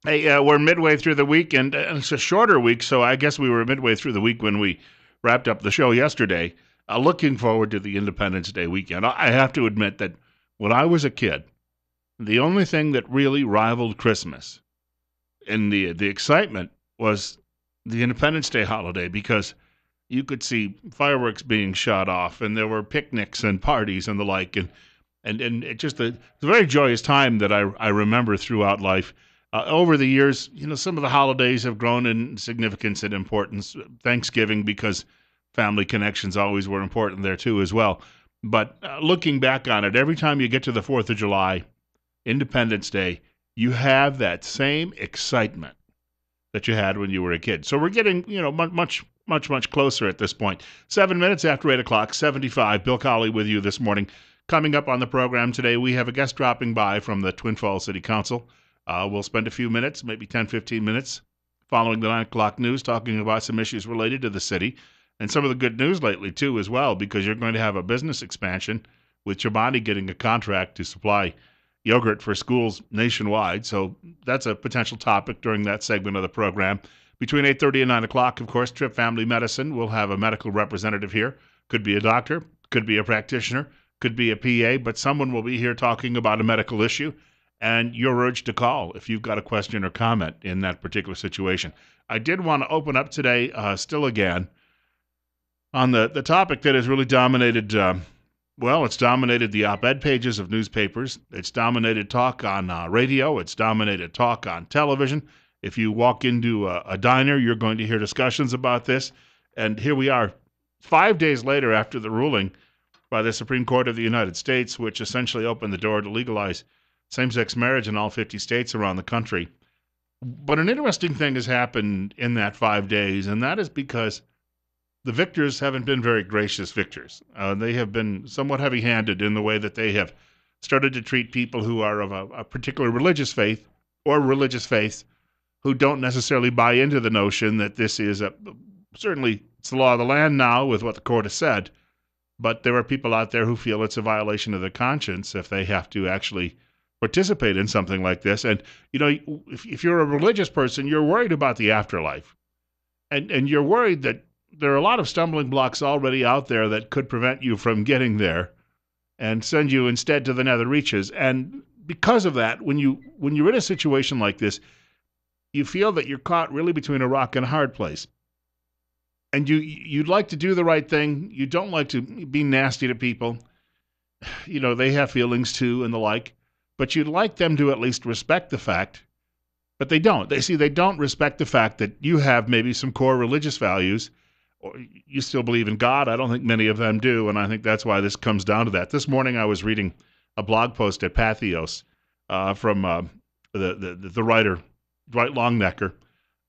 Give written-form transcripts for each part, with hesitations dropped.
Hey, we're midway through the week, and it's a shorter week, so I guess we were midway through the week when we wrapped up the show yesterday. Looking forward to the Independence Day weekend. I have to admit that when I was a kid, the only thing that really rivaled Christmas in the excitement was the Independence Day holiday because you could see fireworks being shot off, and there were picnics and parties and the like, and it just a very joyous time that I remember throughout life. Over the years, some of the holidays have grown in significance and importance. Thanksgiving, because family connections always were important there too as well. But looking back on it, every time you get to the 4th of July, Independence Day, you have that same excitement that you had when you were a kid. So we're getting, much closer at this point. 7 minutes after 8 o'clock, 75. Bill Colley with you this morning. Coming up on the program today, we have a guest dropping by from the Twin Falls City Council. We'll spend a few minutes, maybe 10, 15 minutes, following the 9 o'clock news, talking about some issues related to the city and some of the good news lately, too, as well, because you're going to have a business expansion with Chobani getting a contract to supply yogurt for schools nationwide. So that's a potential topic during that segment of the program. Between 8:30 and 9 o'clock, of course, Trip Family Medicine. We'll have a medical representative here. Could be a doctor, could be a practitioner, could be a PA, but someone will be here talking about a medical issue. And you're urged to call if you've got a question or comment in that particular situation. I did want to open up today, still again, on the topic that has really dominated it's dominated the op-ed pages of newspapers. It's dominated talk on radio. It's dominated talk on television. If you walk into a diner, you're going to hear discussions about this. And here we are, 5 days later after the ruling by the Supreme Court of the United States, which essentially opened the door to legalize same-sex marriage in all 50 states around the country. But an interesting thing has happened in that 5 days, and that is because the victors haven't been very gracious victors. They have been somewhat heavy-handed in the way that they have started to treat people who are of a particular religious faith or religious faiths who don't necessarily buy into the notion that this is certainly it's the law of the land now with what the court has said, but there are people out there who feel it's a violation of their conscience if they have to actually participate in something like this. And, if you're a religious person, you're worried about the afterlife. And you're worried that there are a lot of stumbling blocks already out there that could prevent you from getting there and send you instead to the nether reaches. And because of that, when you're in a situation like this, you feel that you're caught really between a rock and a hard place. And you'd like to do the right thing. You don't like to be nasty to people. They have feelings too and the like. But you'd like them to at least respect the fact, but they don't. They don't respect the fact that you have maybe some core religious values, or you still believe in God. I don't think many of them do, and I think that's why this comes down to that. This morning I was reading a blog post at Pathos from the writer Dwight Longnecker,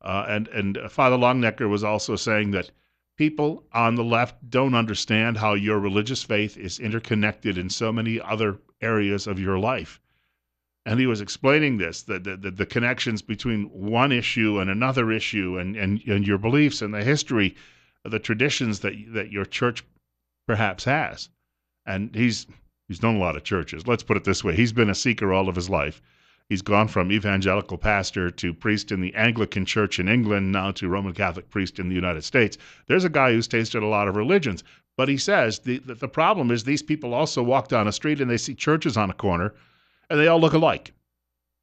and Father Longnecker was also saying that people on the left don't understand how your religious faith is interconnected in so many other areas of your life. And he was explaining this, the connections between one issue and another issue and your beliefs and the history, the traditions that your church perhaps has. And he's known a lot of churches. Let's put it this way. He's been a seeker all of his life. He's gone from evangelical pastor to priest in the Anglican Church in England, now to Roman Catholic priest in the United States. There's a guy who's tasted a lot of religions. But he says the problem is these people also walk down a street and they see churches on a corner, and they all look alike.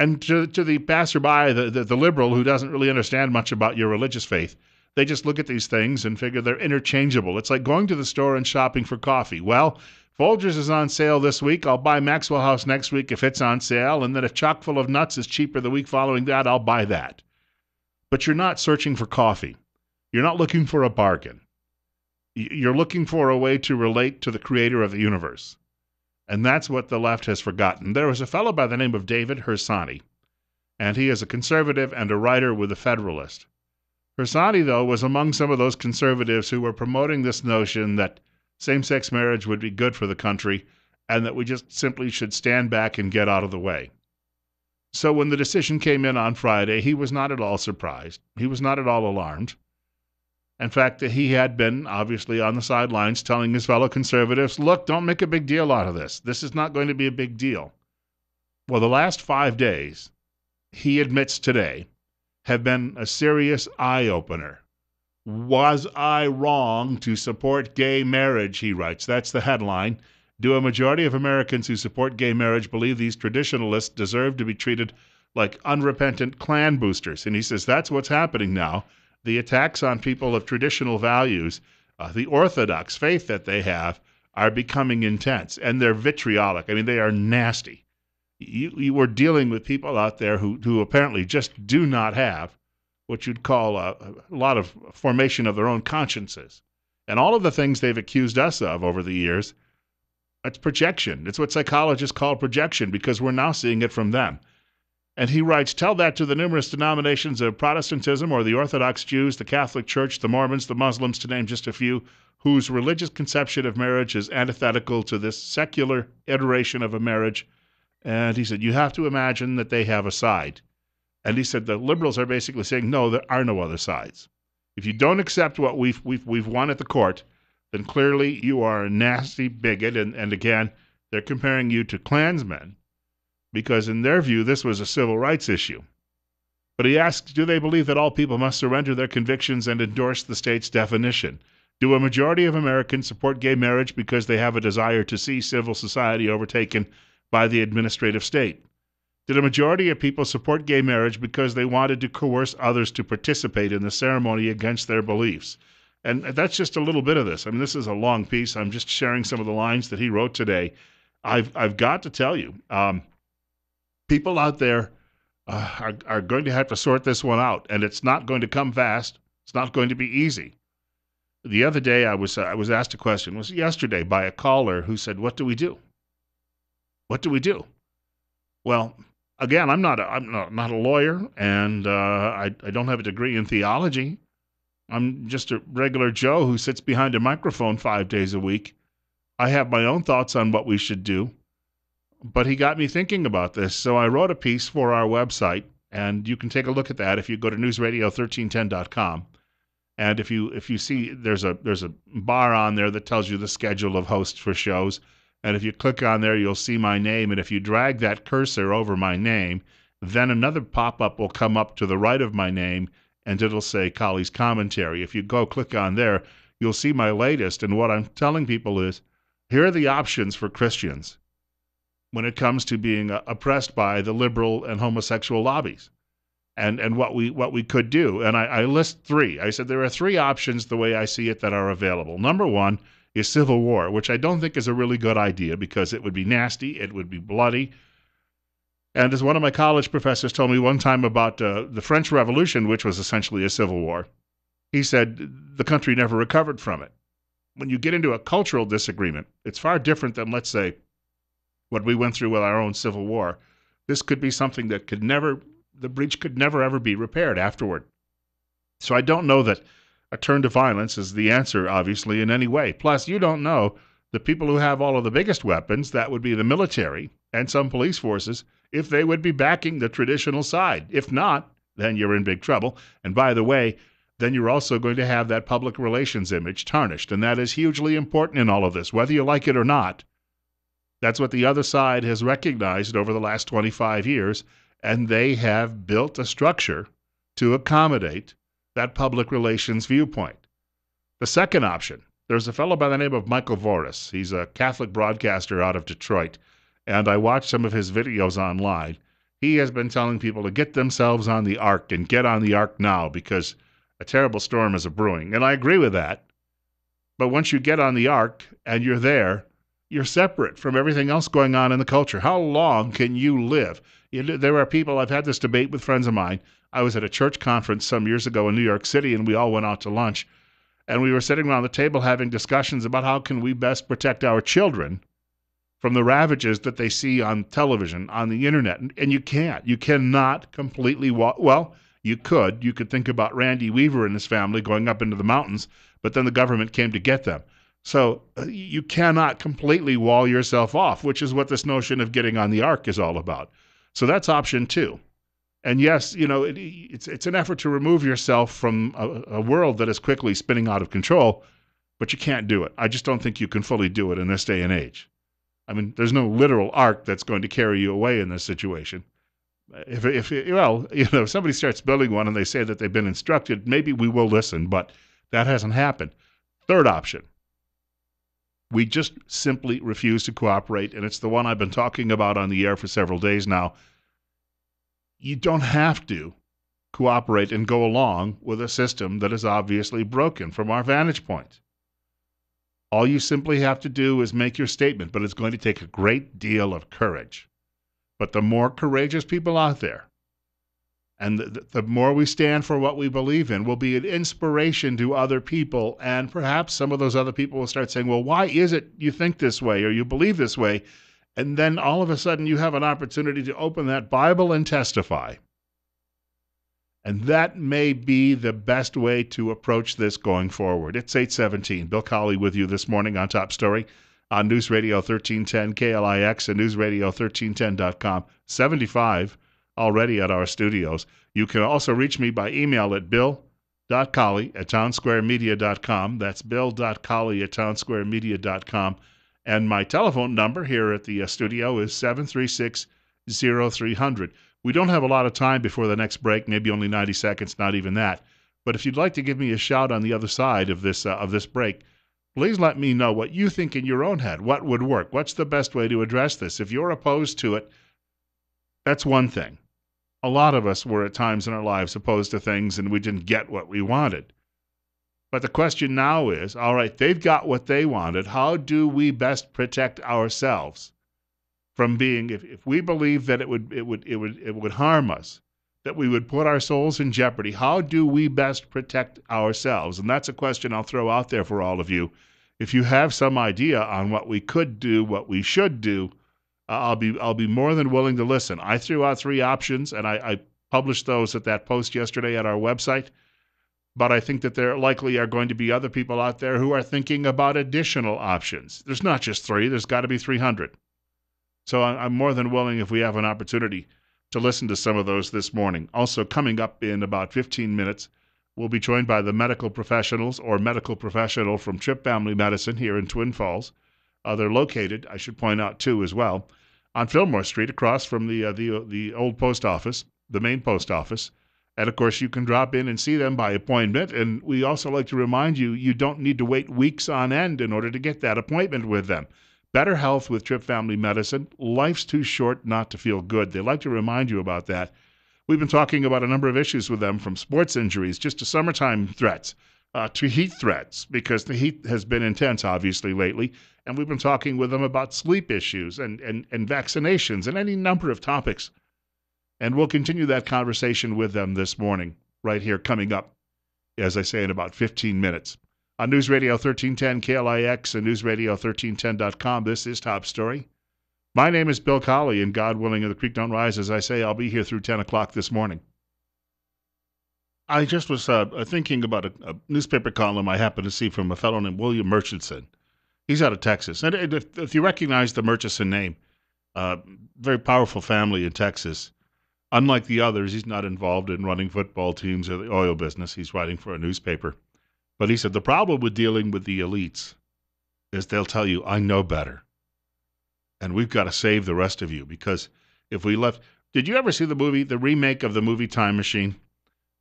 And to the passerby, the liberal who doesn't really understand much about your religious faith, they just look at these things and figure they're interchangeable. It's like going to the store and shopping for coffee. Well, Folgers is on sale this week. I'll buy Maxwell House next week if it's on sale. And then if Chock full of nuts is cheaper the week following that, I'll buy that. But you're not searching for coffee. You're not looking for a bargain. You're looking for a way to relate to the creator of the universe. And that's what the left has forgotten. There was a fellow by the name of David Hersani, and he is a conservative and a writer with the Federalist. Hersani, though, was among some of those conservatives who were promoting this notion that same-sex marriage would be good for the country and that we just simply should stand back and get out of the way. So when the decision came in on Friday, he was not at all surprised. He was not at all alarmed. In fact, he had been, obviously, on the sidelines telling his fellow conservatives, look, don't make a big deal out of this. This is not going to be a big deal. Well, the last 5 days, he admits today, have been a serious eye-opener. Was I wrong to support gay marriage, he writes. That's the headline. Do a majority of Americans who support gay marriage believe these traditionalists deserve to be treated like unrepentant Klan boosters? And he says that's what's happening now. The attacks on people of traditional values, the Orthodox faith that they have, are becoming intense, and they're vitriolic. I mean, they are nasty. You were dealing with people out there who apparently just do not have what you'd call a lot of formation of their own consciences. And all of the things they've accused us of over the years, it's projection. It's what psychologists call projection, because we're now seeing it from them. And he writes, tell that to the numerous denominations of Protestantism or the Orthodox Jews, the Catholic Church, the Mormons, the Muslims, to name just a few, whose religious conception of marriage is antithetical to this secular iteration of a marriage. And he said, you have to imagine that they have a side. And he said the liberals are basically saying, no, there are no other sides. If you don't accept what we've won at the court, then clearly you are a nasty bigot. And again, they're comparing you to Klansmen, because in their view, this was a civil rights issue. But he asks, do they believe that all people must surrender their convictions and endorse the state's definition? Do a majority of Americans support gay marriage because they have a desire to see civil society overtaken by the administrative state? Did a majority of people support gay marriage because they wanted to coerce others to participate in the ceremony against their beliefs? And that's just a little bit of this. I mean, this is a long piece. I'm just sharing some of the lines that he wrote today. I've got to tell you, people out there are going to have to sort this one out, and it's not going to come fast. It's not going to be easy. The other day, I was asked a question. It was yesterday by a caller who said, "What do we do? What do we do?" Well, again, I'm not a lawyer, and I don't have a degree in theology. I'm just a regular Joe who sits behind a microphone 5 days a week. I have my own thoughts on what we should do, but he got me thinking about this, so I wrote a piece for our website, and you can take a look at that if you go to newsradio1310.com. And if you see there's a bar on there that tells you the schedule of hosts for shows. And if you click on there, you'll see my name. And if you drag that cursor over my name, then another pop-up will come up to the right of my name, and it'll say Colley's Commentary. If you go click on there, you'll see my latest. And what I'm telling people is, here are the options for Christians when it comes to being oppressed by the liberal and homosexual lobbies, and what we could do. And I list three. I said there are three options, the way I see it, that are available. Number one is civil war, which I don't think is a really good idea, because it would be nasty, it would be bloody. And as one of my college professors told me one time about the French Revolution, which was essentially a civil war, he said the country never recovered from it. When you get into a cultural disagreement, it's far different than, let's say, what we went through with our own civil war. This could be something that the breach could never ever be repaired afterward. So I don't know that a turn to violence is the answer, obviously, in any way. Plus, you don't know the people who have all of the biggest weapons, that would be the military and some police forces, if they would be backing the traditional side. If not, then you're in big trouble. And by the way, then you're also going to have that public relations image tarnished. And that is hugely important in all of this, whether you like it or not. That's what the other side has recognized over the last 25 years, and they have built a structure to accommodate that public relations viewpoint. The second option, there's a fellow by the name of Michael Voris. He's a Catholic broadcaster out of Detroit, and I watched some of his videos online. He has been telling people to get themselves on the ark, and get on the ark now, because a terrible storm is a-brewing. And I agree with that. But once you get on the ark and you're there, you're separate from everything else going on in the culture. How long can you live? There are people, I've had this debate with friends of mine. I was at a church conference some years ago in New York City, and we all went out to lunch. And we were sitting around the table having discussions about how can we best protect our children from the ravages that they see on television, on the internet. And you can't. You cannot completely well, you could. You could think about Randy Weaver and his family going up into the mountains, but then the government came to get them. So you cannot completely wall yourself off, which is what this notion of getting on the ark is all about. So that's option two. And yes, it's an effort to remove yourself from a world that is quickly spinning out of control, but you can't do it. I just don't think you can fully do it in this day and age. I mean, there's no literal ark that's going to carry you away in this situation. If somebody starts building one and they say that they've been instructed, maybe we will listen, but that hasn't happened. Third option, we just simply refuse to cooperate, and it's the one I've been talking about on the air for several days now. You don't have to cooperate and go along with a system that is obviously broken from our vantage point. All you simply have to do is make your statement, but it's going to take a great deal of courage. But the more courageous people out there, and the more we stand for what we believe in, will be an inspiration to other people. And perhaps some of those other people will start saying, well, why is it you think this way or you believe this way? And then all of a sudden you have an opportunity to open that Bible and testify. And that may be the best way to approach this going forward. It's 8:17. Bill Colley with you this morning on Top Story on News Radio 1310 KLIX and newsradio1310.com. 75 already at our studios. You can also reach me by email at bill.colley@townsquaremedia.com. That's bill.colley@townsquaremedia.com. And my telephone number here at the studio is 736-0300. We don't have a lot of time before the next break, maybe only 90 seconds, not even that. But if you'd like to give me a shout on the other side of this break, please let me know what you think in your own head. What would work? What's the best way to address this? If you're opposed to it, that's one thing. A lot of us were at times in our lives opposed to things and we didn't get what we wanted. But the question now is, all right, they've got what they wanted. How do we best protect ourselves from being, if we believe that it would harm us, that we would put our souls in jeopardy, how do we best protect ourselves? And that's a question I'll throw out there for all of you. If you have some idea on what we could do, what we should do, I'll be more than willing to listen. I threw out 3 options, and I published those at that post yesterday at our website. But I think that there likely are going to be other people out there who are thinking about additional options. There's not just 3, there's got to be 300. So I'm more than willing, if we have an opportunity, to listen to some of those this morning. Also, coming up in about 15 minutes, we'll be joined by the medical professionals or medical professional from Tripp Family Medicine here in Twin Falls. They're located, I should point out, too, as well, on Fillmore Street across from the old post office, the main post office. And, of course, you can drop in and see them by appointment. And we also like to remind you, you don't need to wait weeks on end in order to get that appointment with them. Better health with Tripp Family Medicine. Life's too short not to feel good. They like to remind you about that. We've been talking about a number of issues with them, from sports injuries just to summertime threats, to heat threats, because the heat has been intense, obviously, lately. And we've been talking with them about sleep issues and vaccinations and any number of topics. And we'll continue that conversation with them this morning, right here, coming up, as I say, in about 15 minutes. On News Radio 1310 KLIX and newsradio1310.com, this is Top Story. My name is Bill Colley, and God willing, and the creek don't rise, as I say, I'll be here through 10 o'clock this morning. I just was thinking about a newspaper column I happened to see from a fellow named William Murchison. He's out of Texas. And if you recognize the Murchison name, very powerful family in Texas. Unlike the others, he's not involved in running football teams or the oil business. He's writing for a newspaper. But he said the problem with dealing with the elites is they'll tell you, I know better. And we've got to save the rest of you, because if we left... Did you ever see the remake of the movie Time Machine?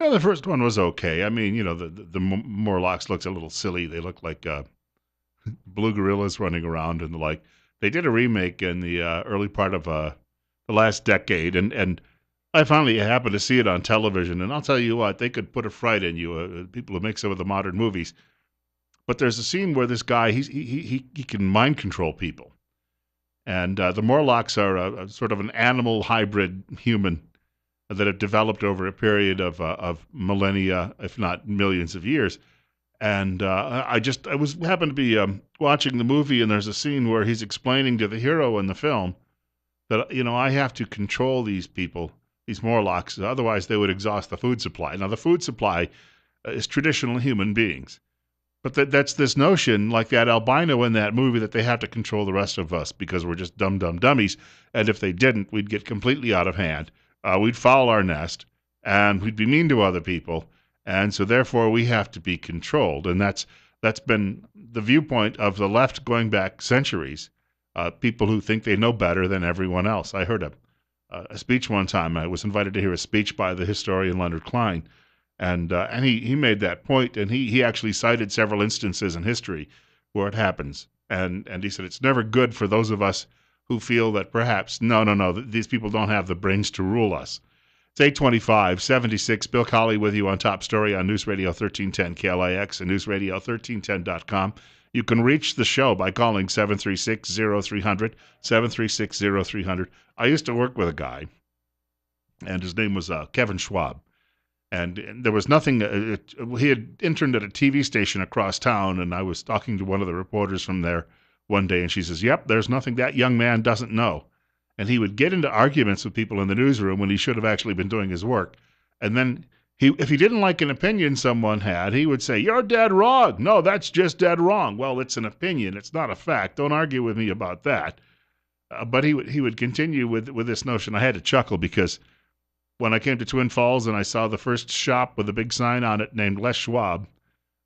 Well, the first one was okay. I mean, the Morlocks looked a little silly. They looked like blue gorillas running around and the like. They did a remake in the early part of the last decade, and I finally happened to see it on television, and I'll tell you what, they could put a fright in you, people who make some of the modern movies. But there's a scene where this guy, he can mind control people. And the Morlocks are a sort of an animal hybrid human that have developed over a period of millennia, if not millions of years. And I happened to be watching the movie, and there's a scene where he's explaining to the hero in the film that, I have to control these people, these Morlocks, otherwise they would exhaust the food supply. Now, the food supply is traditional human beings. But that's this notion, like that albino in that movie, that they have to control the rest of us because we're just dumb dummies. And if they didn't, we'd get completely out of hand. We'd foul our nest, and we'd be mean to other people. And so therefore we have to be controlled. And that's been the viewpoint of the left going back centuries. People who think they know better than everyone else. I heard a speech one time. I was invited to hear a speech by the historian Leonard Klein, and he made that point, and he actually cited several instances in history where it happens, and he said it's never good for those of us who feel that perhaps no, these people don't have the brains to rule us. It's 8:25, Bill Colley with you on Top Story on News Radio 1310 KLIX and newsradio1310.com. You can reach the show by calling 736-0300, 736-0300. I used to work with a guy, and his name was Kevin Schwab. And there was nothing, he had interned at a TV station across town, and I was talking to one of the reporters from there one day, and she says, yep, there's nothing that young man doesn't know. And he would get into arguments with people in the newsroom when he should have actually been doing his work. And then if he didn't like an opinion someone had, he would say, you're dead wrong. No, that's just dead wrong. Well, it's an opinion. It's not a fact. Don't argue with me about that. But he would continue with this notion. I had to chuckle because when I came to Twin Falls and I saw the first shop with a big sign on it named Les Schwab,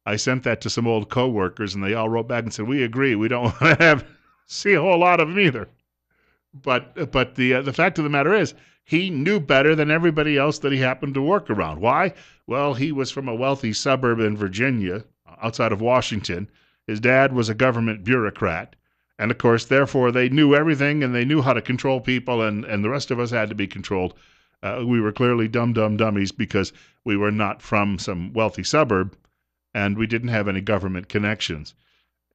I sent that to some old coworkers, and they all wrote back and said, we agree. We don't want to see a whole lot of them either. But the fact of the matter is, he knew better than everybody else that he happened to work around. Why? Well, he was from a wealthy suburb in Virginia, outside of Washington. His dad was a government bureaucrat. And, of course, therefore, they knew everything, and they knew how to control people, and the rest of us had to be controlled. We were clearly dumb dummies because we were not from some wealthy suburb, and we didn't have any government connections.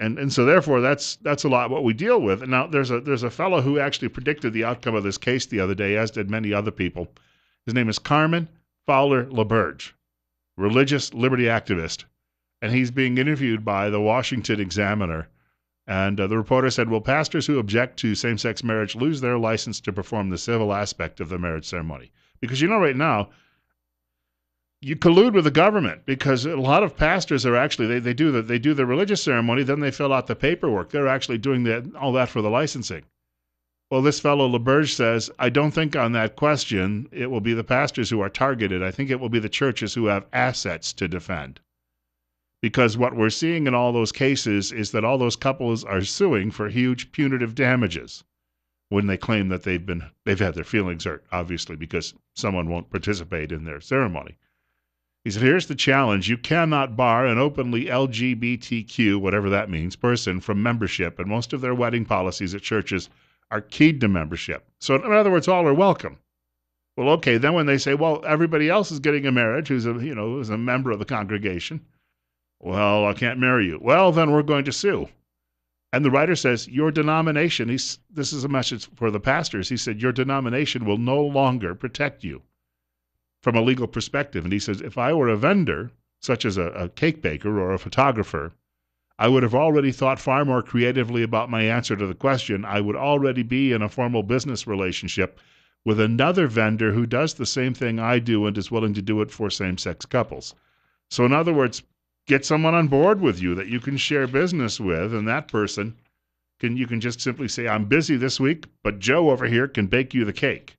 And so therefore that's a lot what we deal with. And now there's a fellow who actually predicted the outcome of this case the other day, as did many other people. His name is Carmen Fowler LaBerge, religious liberty activist, and he's being interviewed by the Washington Examiner. And the reporter said, will pastors who object to same-sex marriage lose their license to perform the civil aspect of the marriage ceremony? Because right now, you collude with the government, because a lot of pastors are actually, they do the religious ceremony, then they fill out the paperwork. They're actually doing all that for the licensing. Well, this fellow LaBerge says, I don't think on that question it will be the pastors who are targeted. I think it will be the churches who have assets to defend. Because what we're seeing in all those cases is that all those couples are suing for huge punitive damages when they claim that they've had their feelings hurt, obviously, because someone won't participate in their ceremony. He said, here's the challenge. You cannot bar an openly LGBTQ, whatever that means, person from membership, and most of their wedding policies at churches are keyed to membership. So in other words, all are welcome. Well, okay, then when they say, well, everybody else is getting a marriage who's a member of the congregation, well, I can't marry you. Well, then we're going to sue. And the writer says, your denomination, this is a message for the pastors, he said, your denomination will no longer protect you from a legal perspective. And he says, if I were a vendor, such as a cake baker or a photographer, I would have already thought far more creatively about my answer to the question. I would already be in a formal business relationship with another vendor who does the same thing I do and is willing to do it for same-sex couples. So in other words, get someone on board with you that you can share business with, and that person, you can just simply say, I'm busy this week, but Joe over here can bake you the cake.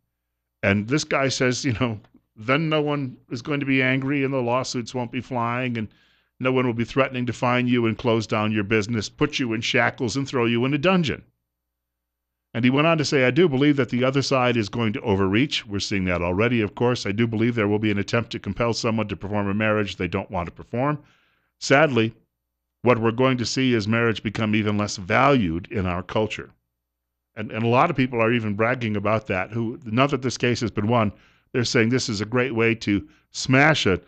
And this guy says, then no one is going to be angry and the lawsuits won't be flying and no one will be threatening to fine you and close down your business, put you in shackles and throw you in a dungeon. And he went on to say, I do believe that the other side is going to overreach. We're seeing that already, of course. I do believe there will be an attempt to compel someone to perform a marriage they don't want to perform. Sadly, what we're going to see is marriage become even less valued in our culture. And a lot of people are even bragging about that, not that this case has been won, they're saying this is a great way to smash an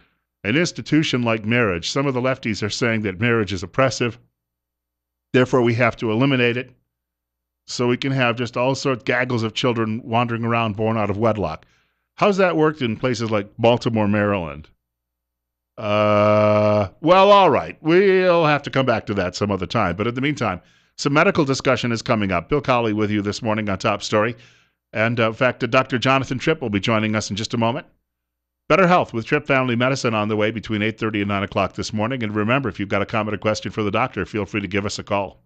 institution like marriage. Some of the lefties are saying that marriage is oppressive. Therefore, we have to eliminate it so we can have just all sorts of gaggles of children wandering around born out of wedlock. How's that worked in places like Baltimore, Maryland? Well, all right. We'll have to come back to that some other time. But in the meantime, some medical discussion is coming up. Bill Colley with you this morning on Top Story. And in fact, Dr. Jonathan Tripp will be joining us in just a moment. Better Health with Tripp Family Medicine on the way between 8:30 and 9 o'clock this morning. And remember, if you've got a comment or question for the doctor, feel free to give us a call.